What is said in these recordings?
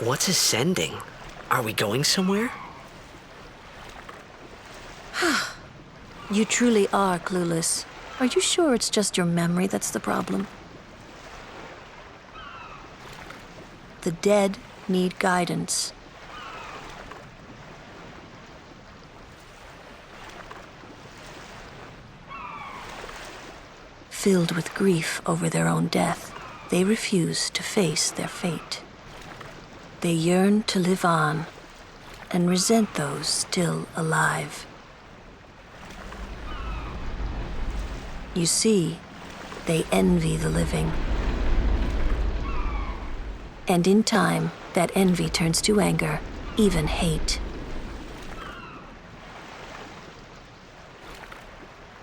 What's ascending? Are we going somewhere? You truly are clueless. Are you sure it's just your memory that's the problem? The dead need guidance. Filled with grief over their own death, they refuse to face their fate. They yearn to live on and resent those still alive. You see, they envy the living. And in time, that envy turns to anger, even hate.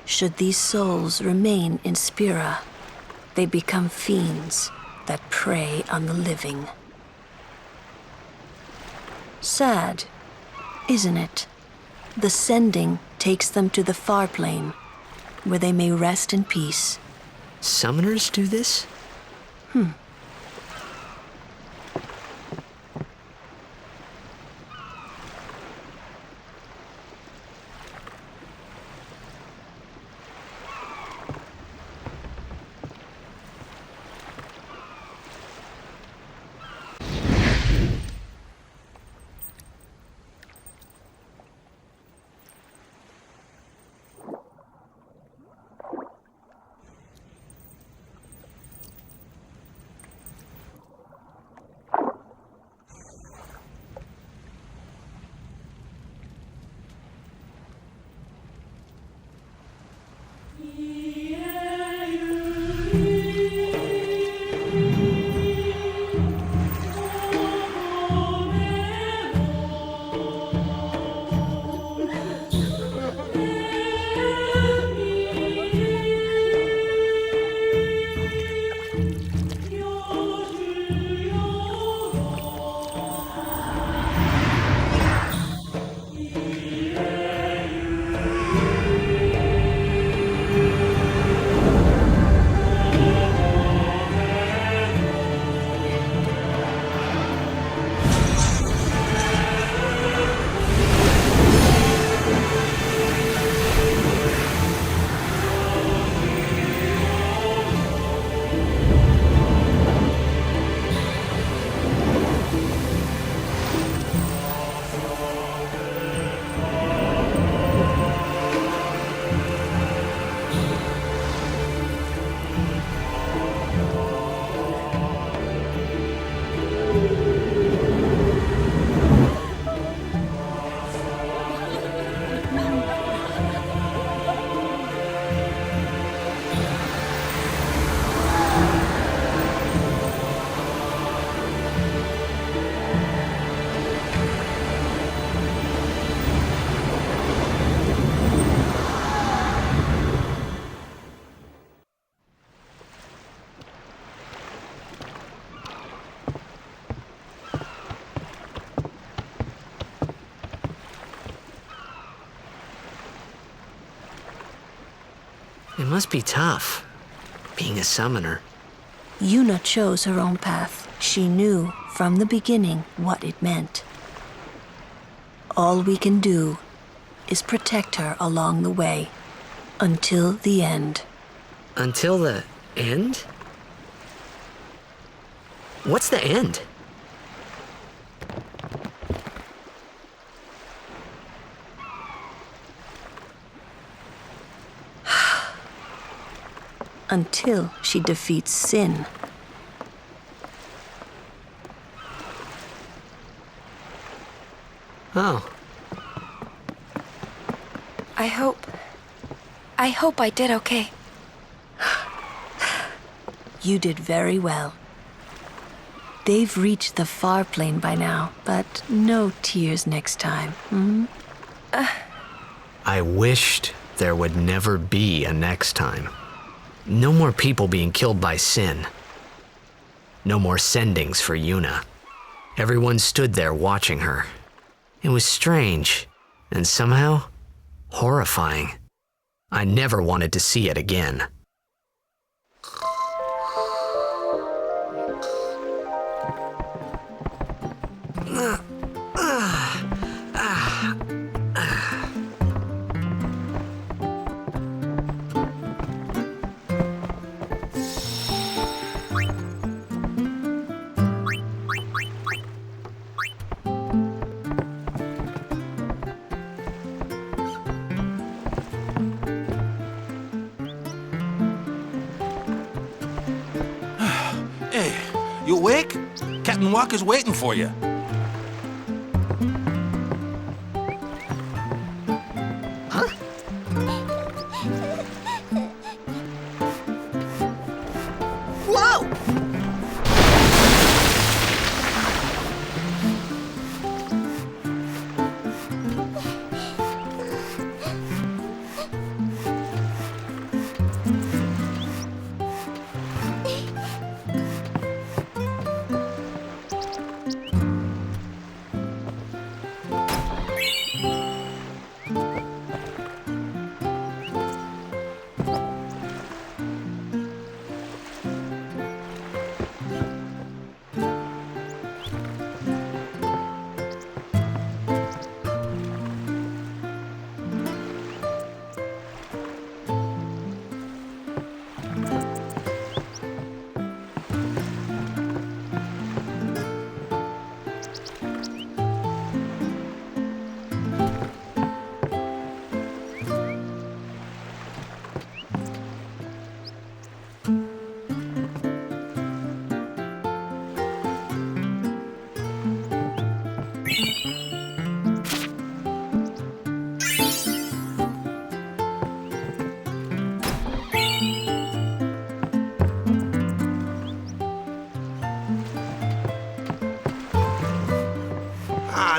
Should these souls remain in Spira, they become fiends that prey on the living. Sad, isn't it? The sending takes them to the far plane, where they may rest in peace. Summoners do this? It must be tough, being a summoner. Yuna chose her own path. She knew from the beginning what it meant. All we can do is protect her along the way, until the end. Until the end? What's the end? Until she defeats sin. Oh. I hope I did okay. You did very well. They've reached the far plane by now, but no tears next time. I wished there would never be a next time. No more people being killed by sin. No more sendings for Yuna. Everyone stood there watching her. It was strange, and somehow horrifying. I never wanted to see it again. You awake? Captain Walker's waiting for you. Huh? Whoa!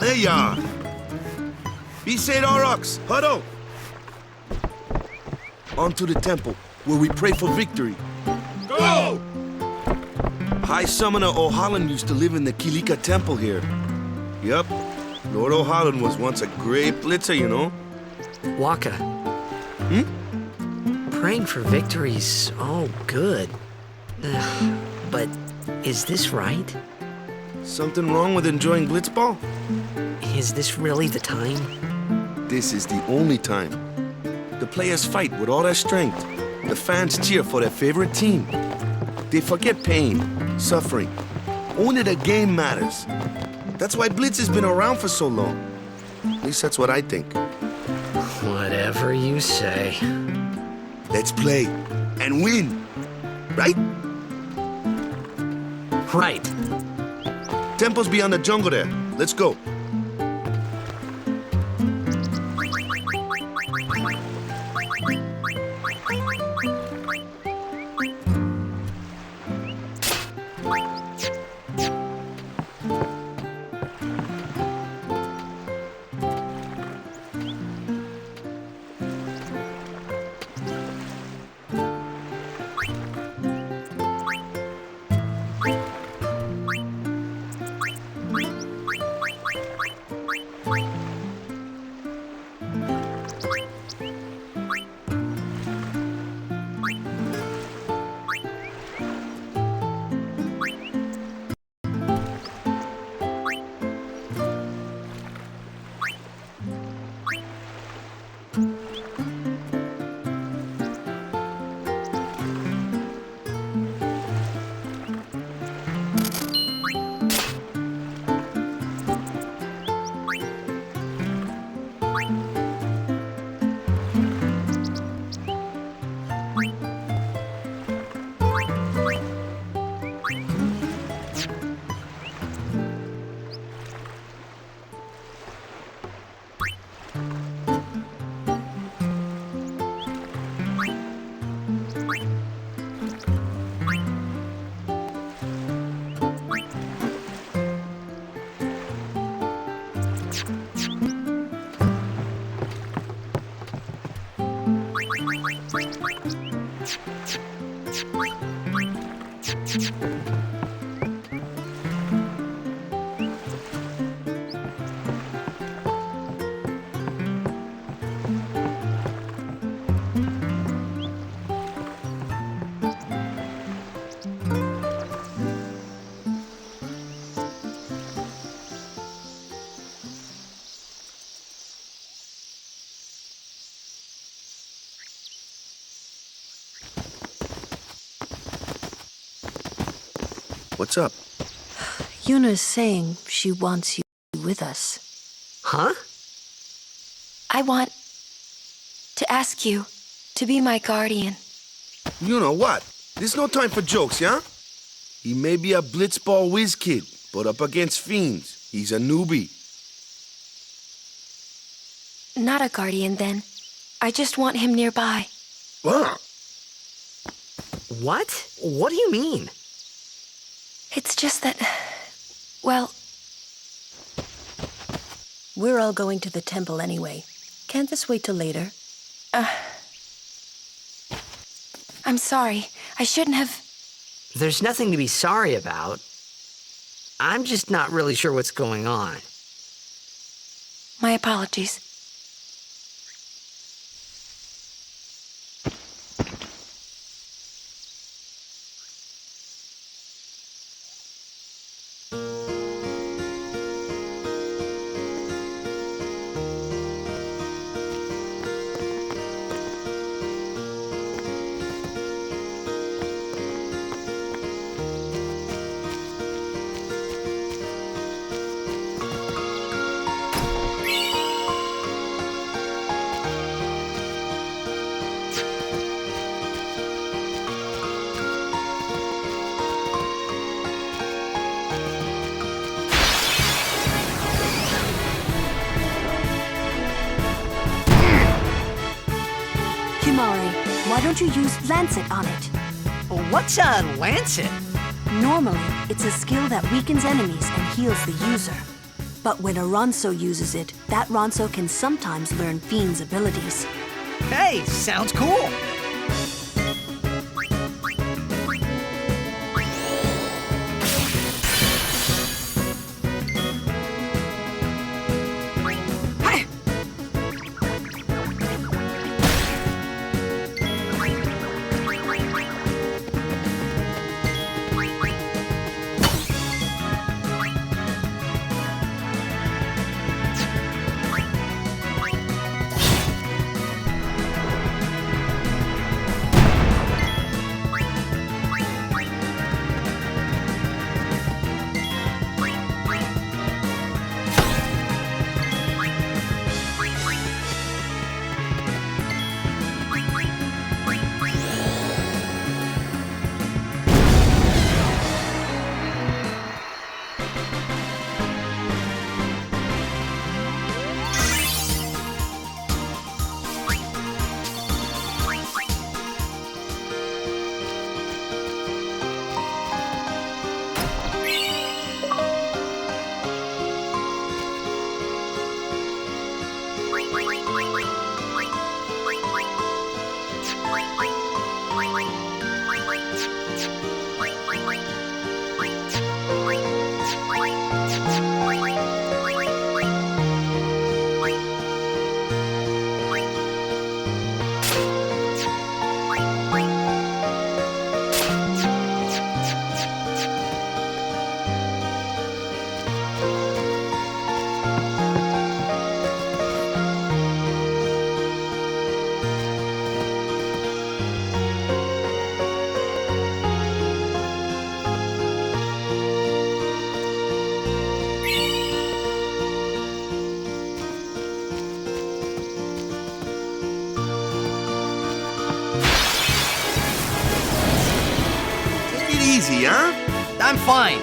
There you are. Be said, Aurochs, huddle. On to the temple, where we pray for victory. Go! High Summoner O'Holland used to live in the Kilika temple here. Yep, Lord O'Holland was once a great blitzer, you know. Waka. Praying for victory's all good. But is this right? Something wrong with enjoying blitzball? Is this really the time? This is the only time. The players fight with all their strength. The fans cheer for their favorite team. They forget pain, suffering. Only the game matters. That's why Blitz has been around for so long. At least that's what I think. Whatever you say. Let's play and win, right? Right. Temple's beyond the jungle there. Let's go. What's up? Yuna's saying she wants you with us. Huh? I want to ask you to be my guardian. You know what? There's no time for jokes, yeah? He may be a blitzball whiz kid, but up against fiends, he's a newbie. Not a guardian, then. I just want him nearby. What? What? What do you mean? It's just that... well... We're all going to the temple anyway. Can't this wait till later? I'm sorry. I shouldn't have... There's nothing to be sorry about. I'm just not really sure what's going on. My apologies. Why don't you use Lancet on it? What's a lancet? Normally, it's a skill that weakens enemies and heals the user. But when a Ronso uses it, that Ronso can sometimes learn Fiend's abilities. Hey, sounds cool. Easy, huh? I'm fine.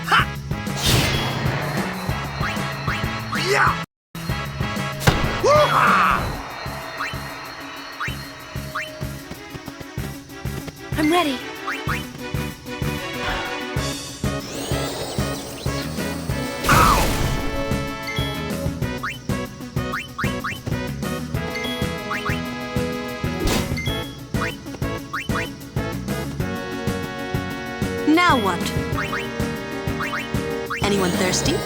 Ha! Yeah! I'm ready. Now what? Anyone thirsty?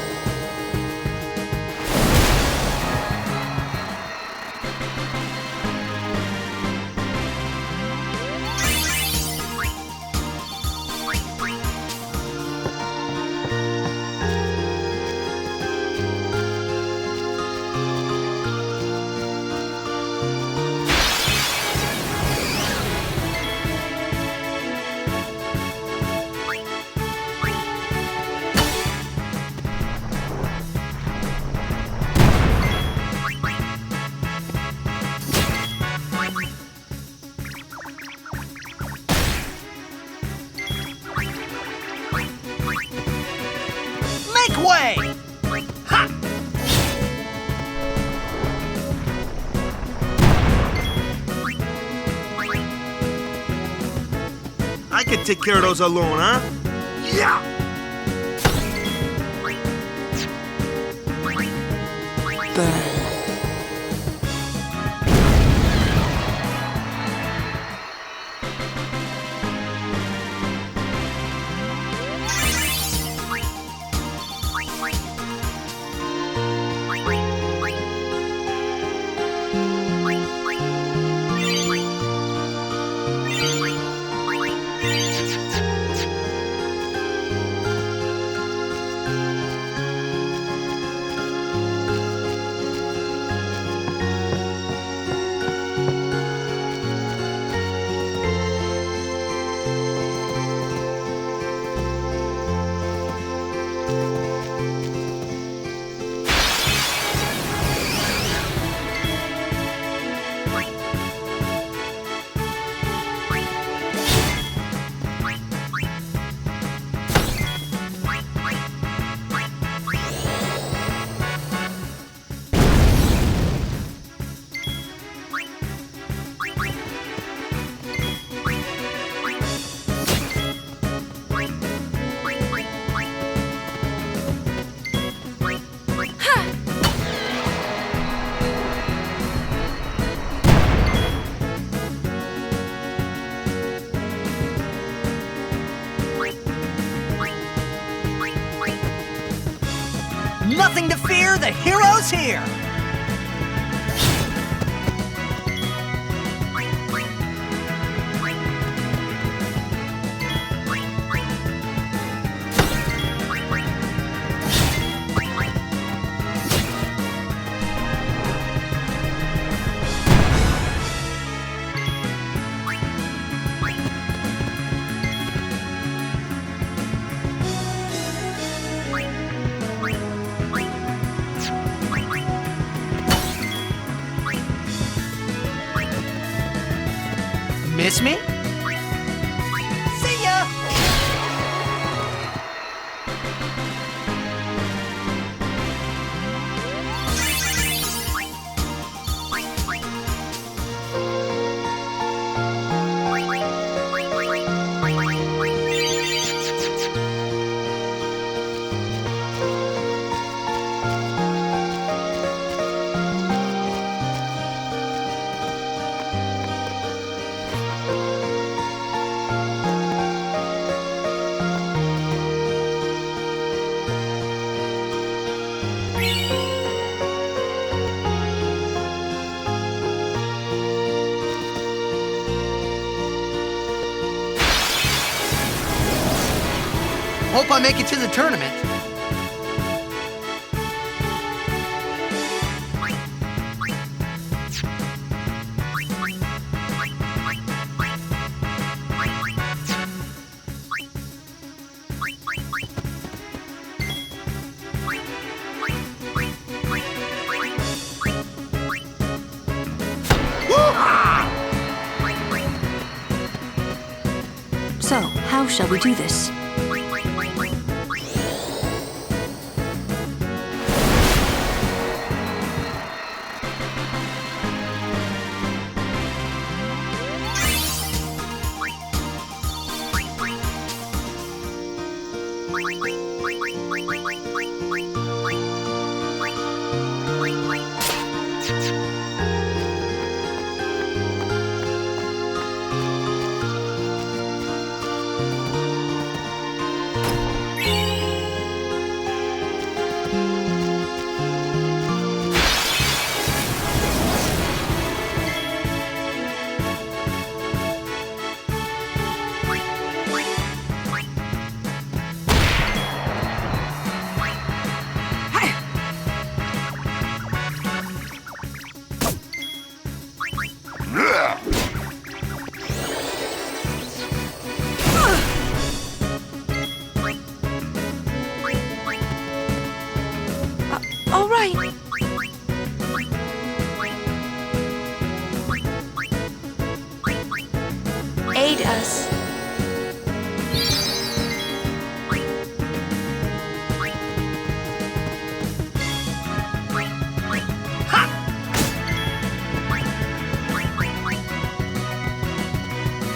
I can take care of those alone, huh? Yeah! Burn. Nothing to fear, the hero's here! Miss me? See ya! Hope I make it to the tournament. So, how shall we do this? All right. Aid us.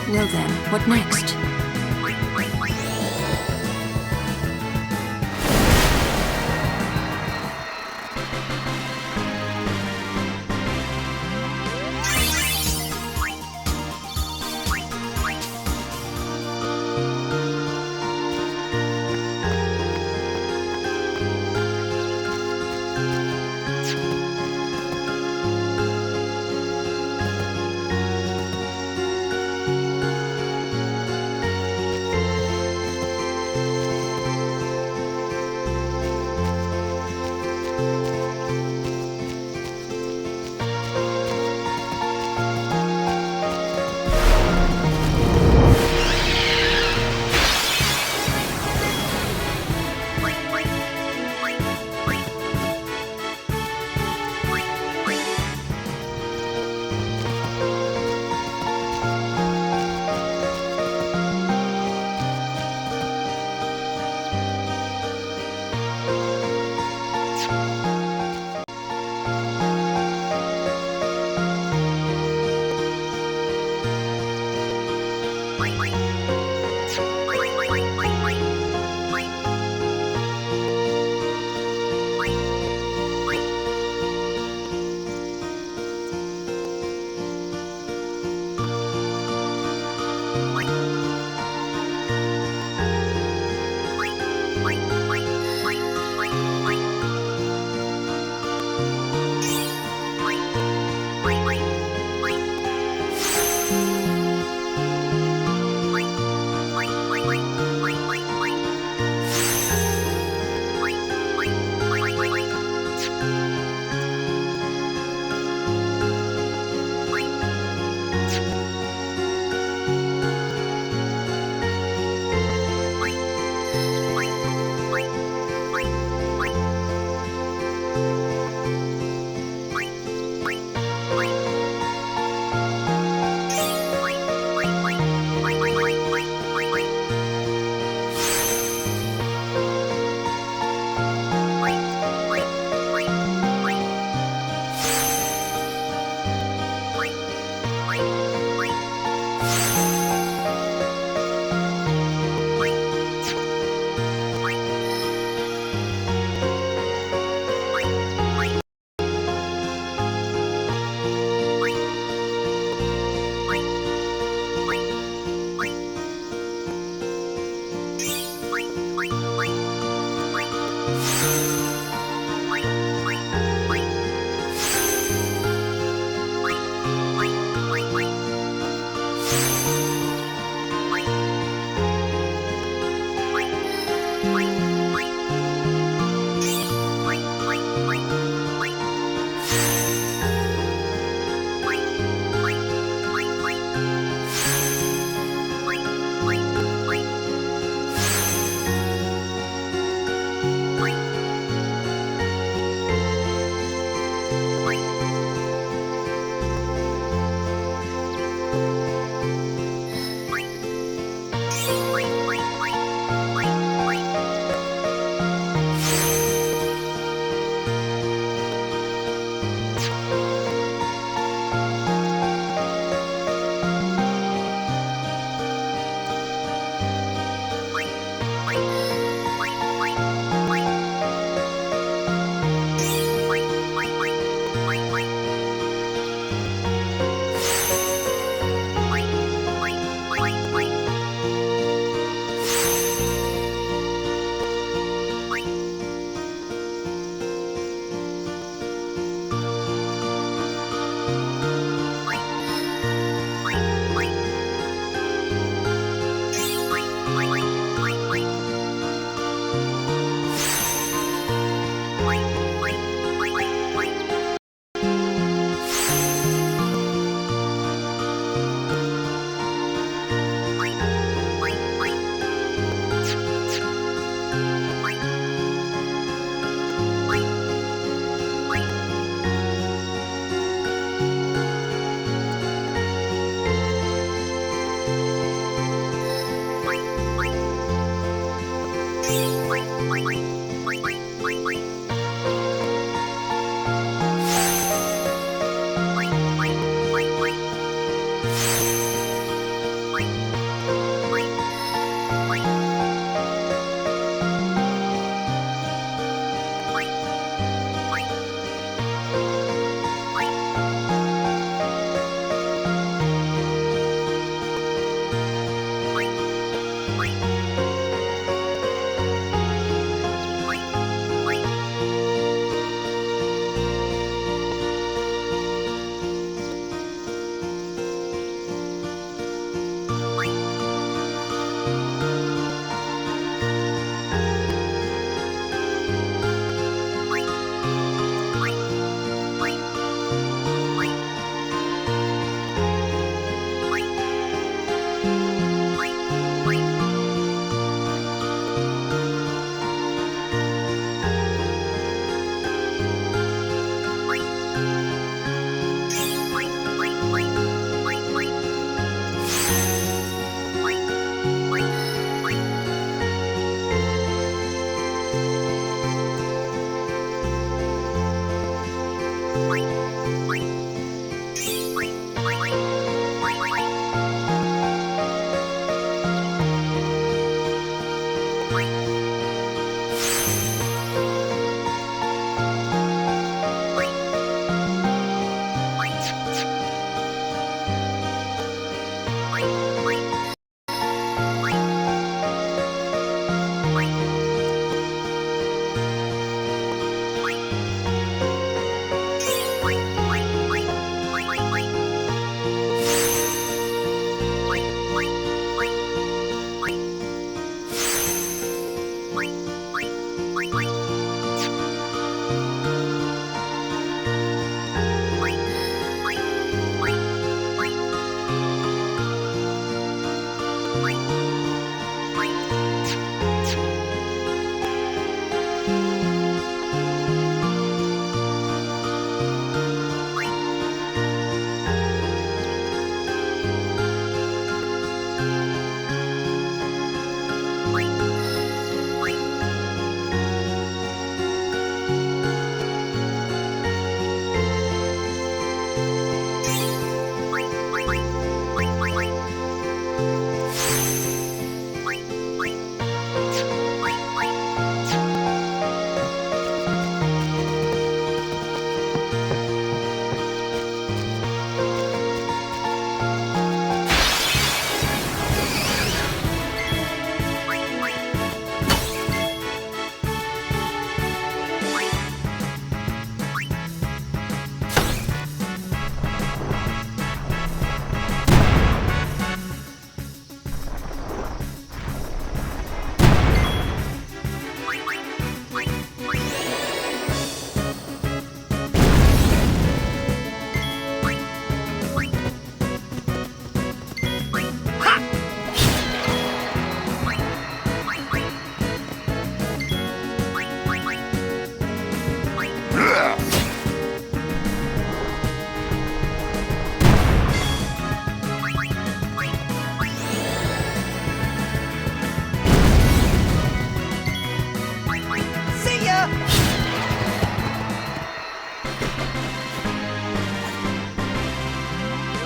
Well then, what next?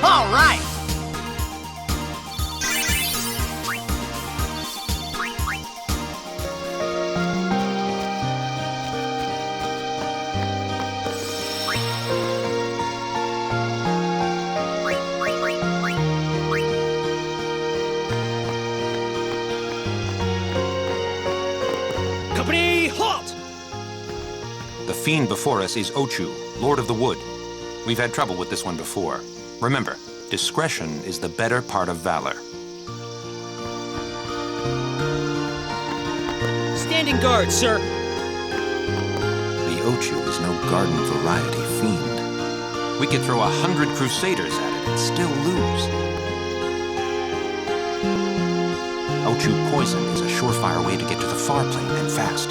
All right! Company, halt! The fiend before us is Ochu, Lord of the Wood. We've had trouble with this one before. Remember, discretion is the better part of valor. Standing guard, sir. The Ochu is no garden variety fiend. We could throw 100 crusaders at it and still lose. Ochu poison is a surefire way to get to the far plane and fast.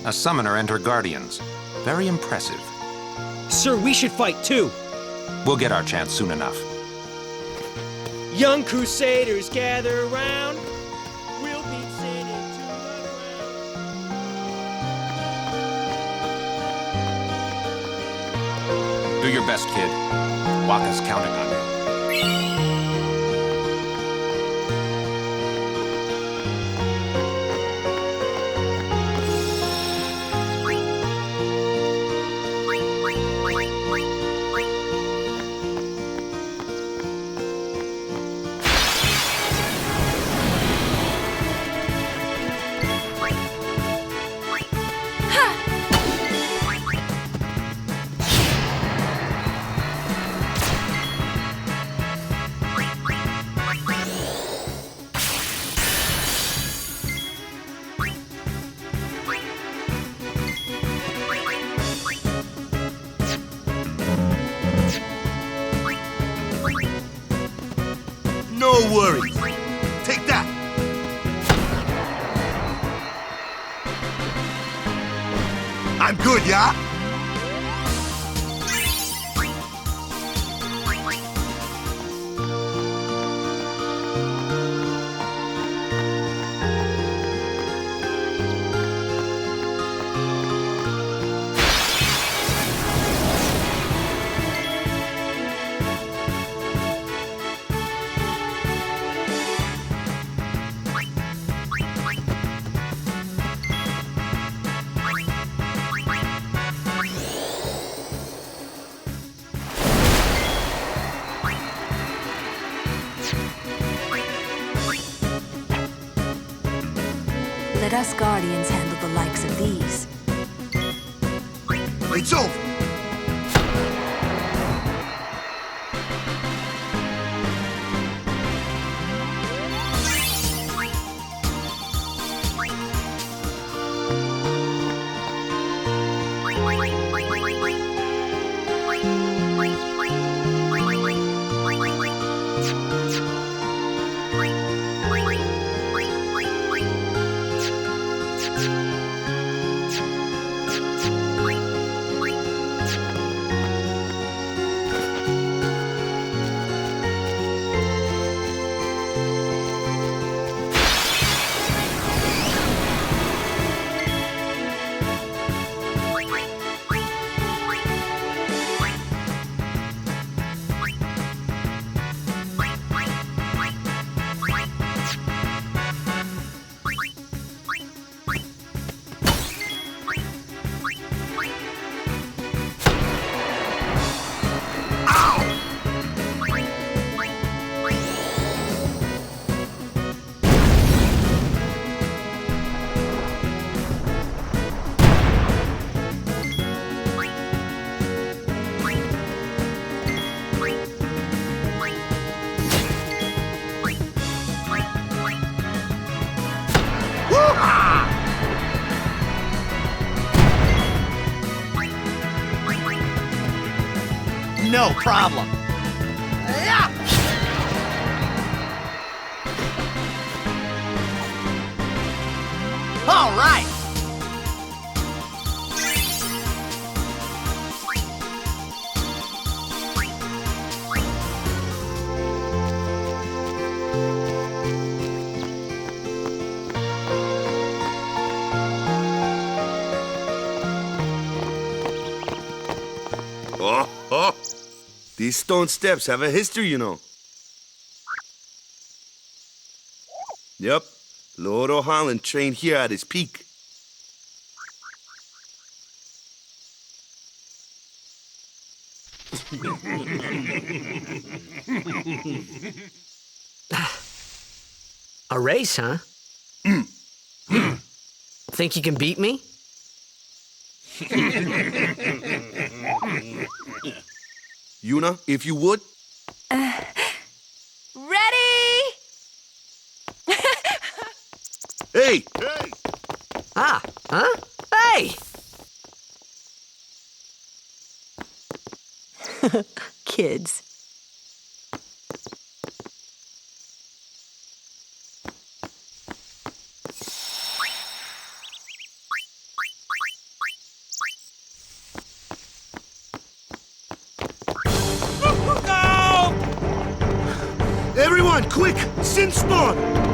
A summoner and her guardians. Very impressive. Sir, we should fight too. We'll get our chance soon enough. Young crusaders gather around. We'll beat sin into the ground. Do your best, kid. Waka's counting on you. No worries. Take that. I'm good, yeah? Let us guardians handle the likes of these. It's over. No problem. All right. Oh. These stone steps have a history, you know. Yep. Lord O'Holland trained here at his peak. A race, huh? Think you can beat me? Yuna, if you would. Ready? Hey! Ah, huh? Hey! Kids. Everyone, quick! Sin spawn!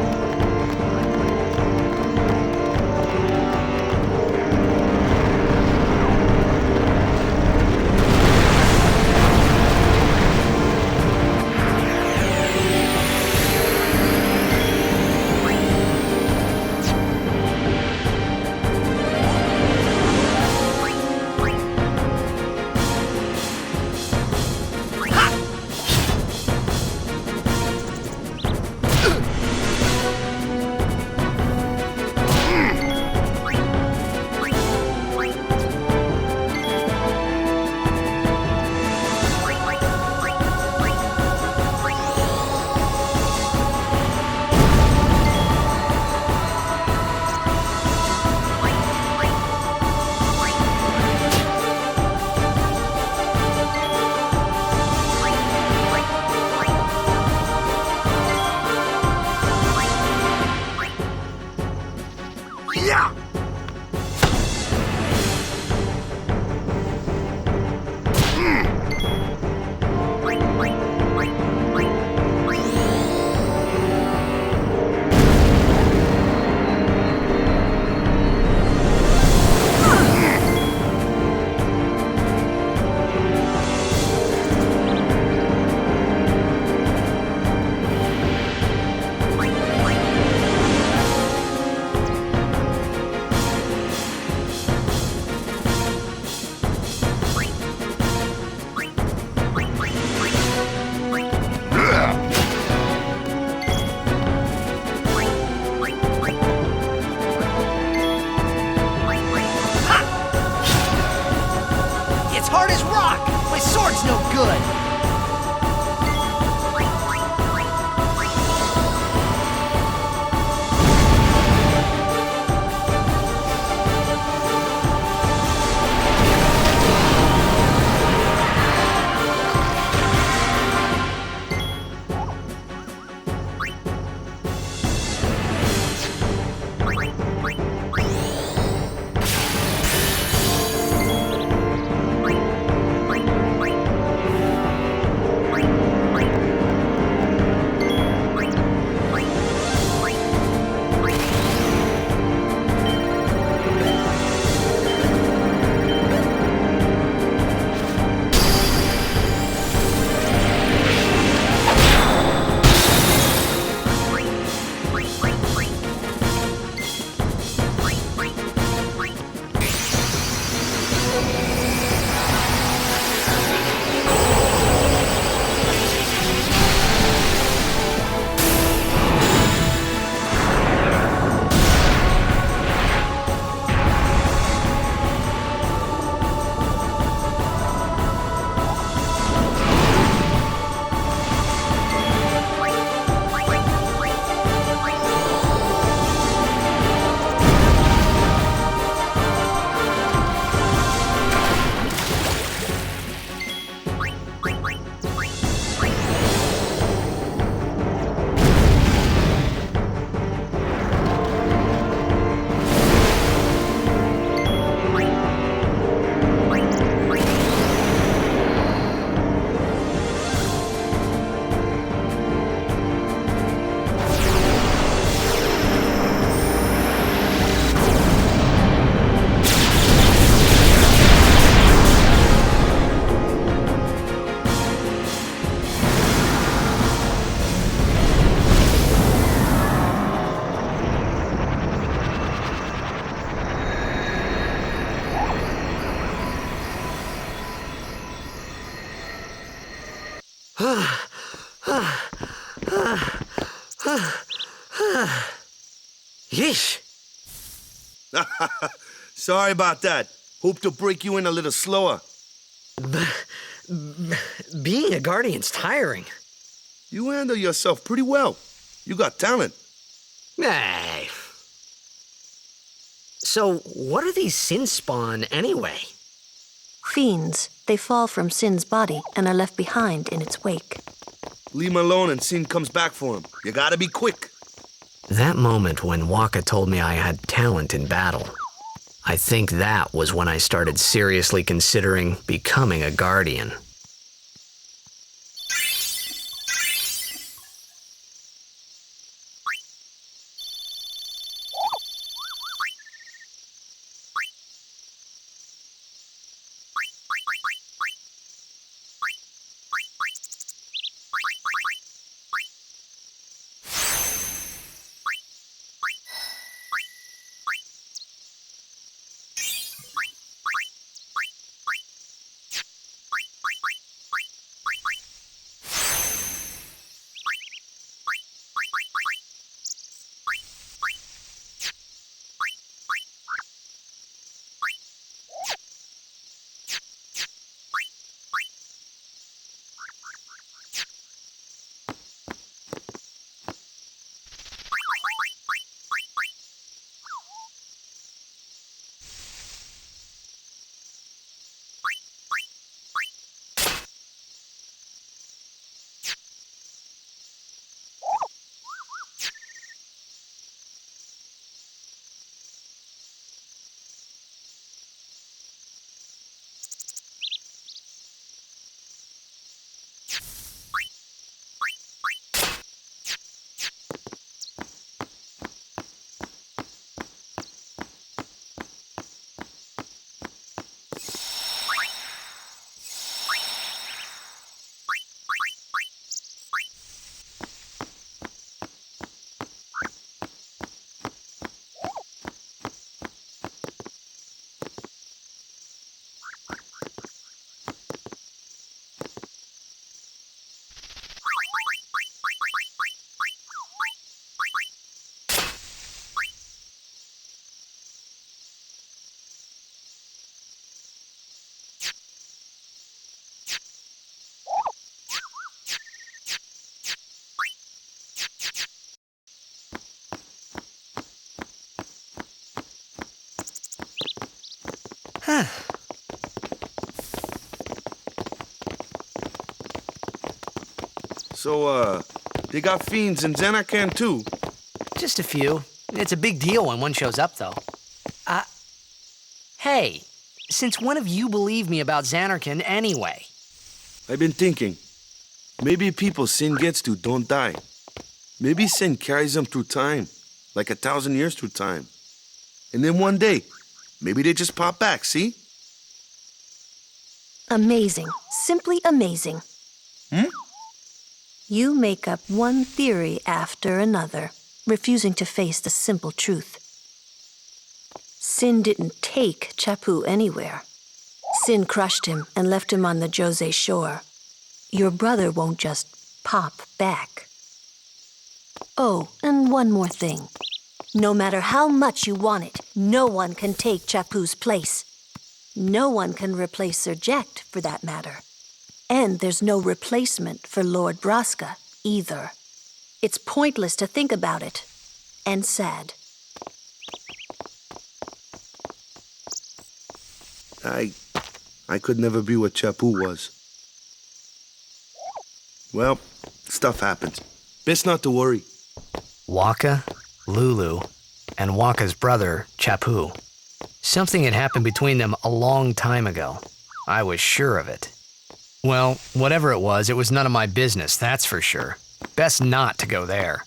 Yeesh. Sorry about that. Hope to break you in a little slower. Being a guardian's tiring. You handle yourself pretty well. You got talent. Hey. So, what are these sin spawn anyway? Fiends. They fall from Sin's body and are left behind in its wake. Leave him alone and Sin comes back for him. You gotta be quick. That moment when Waka told me I had talent in battle, I think that was when I started seriously considering becoming a guardian. So, they got fiends in Zanarkand too? Just a few. It's a big deal when one shows up, though. Hey, since when have you believed me about Zanarkand anyway? I've been thinking. Maybe people sin gets to don't die. Maybe sin carries them through time, like 1,000 years through time. And then one day, maybe they just pop back, see? Amazing. Simply amazing. You make up one theory after another, refusing to face the simple truth. Sin didn't take Chapu anywhere. Sin crushed him and left him on the Jose shore. Your brother won't just pop back. Oh, and one more thing. No matter how much you want it, no one can take Chapu's place. No one can replace Sir Jekt, for that matter. And there's no replacement for Lord Braska, either. It's pointless to think about it. And sad. I could never be what Chapu was. Well, stuff happens. Best not to worry. Waka, Lulu, and Waka's brother, Chapu. Something had happened between them a long time ago. I was sure of it. Well, whatever it was none of my business, that's for sure. Best not to go there.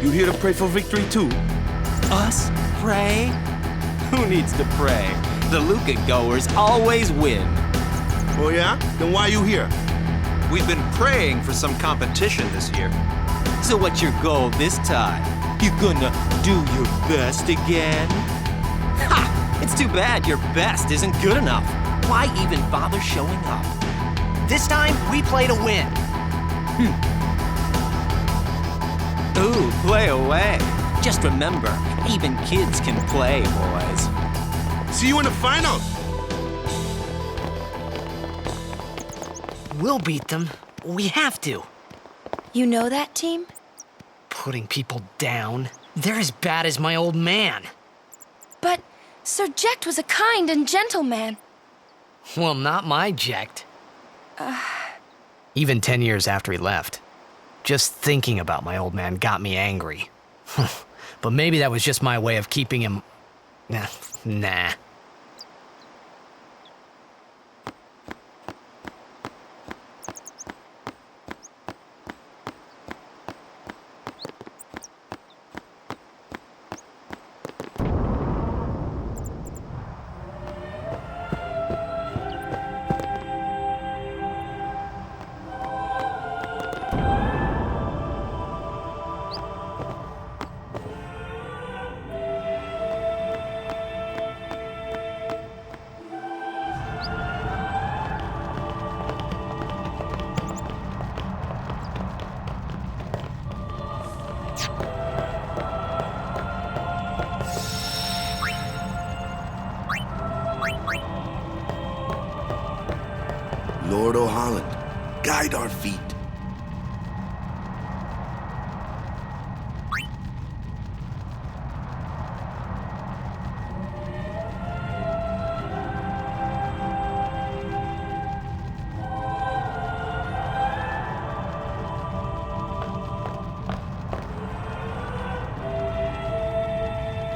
You here to pray for victory too? Us? Pray? Who needs to pray? The Luca goers always win. Oh yeah? Then why you here? We've been praying for some competition this year. So what's your goal this time? You gonna do your best again? Ha! It's too bad your best isn't good enough. Why even bother showing up? This time, we play to win. Ooh, play away. Just remember, even kids can play, boys. See you in the finals! We'll beat them. We have to. You know that team? Putting people down. They're as bad as my old man. But Sir Jekt was a kind and gentle man. Well, not my Jekt. Even 10 years after he left. Just thinking about my old man got me angry. But maybe that was just my way of keeping him... Nah. Lord O'Holland, guide our feet.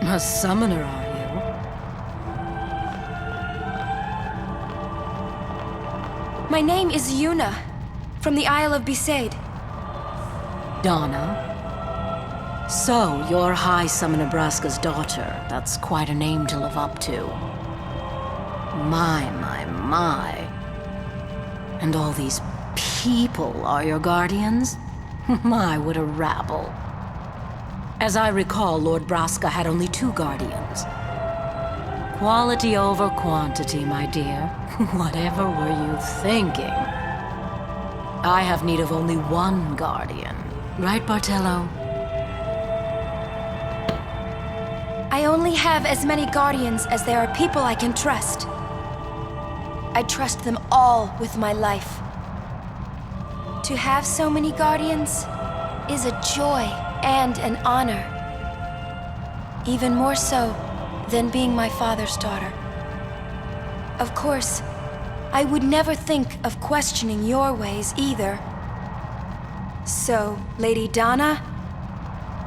A summoner, are you? My name is Yuna, from the Isle of Besaid. Donna? So, you're High Summoner Braska's daughter. That's quite a name to live up to. My. And all these people are your guardians? My, what a rabble. As I recall, Lord Braska had only 2 guardians. Quality over quantity, my dear. Whatever were you thinking? I have need of only one guardian. Right, Bartello? I only have as many guardians as there are people I can trust. I trust them all with my life. To have so many guardians is a joy and an honor. Even more so than being my father's daughter. Of course, I would never think of questioning your ways either. So, Lady Donna,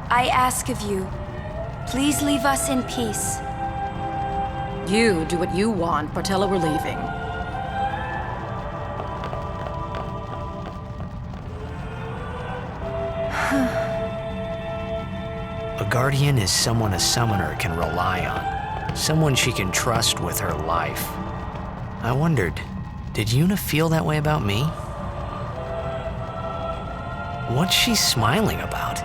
I ask of you, please leave us in peace. You do what you want, Bartello, we're leaving. A guardian is someone a summoner can rely on. Someone she can trust with her life. I wondered, did Yuna feel that way about me? What's she smiling about?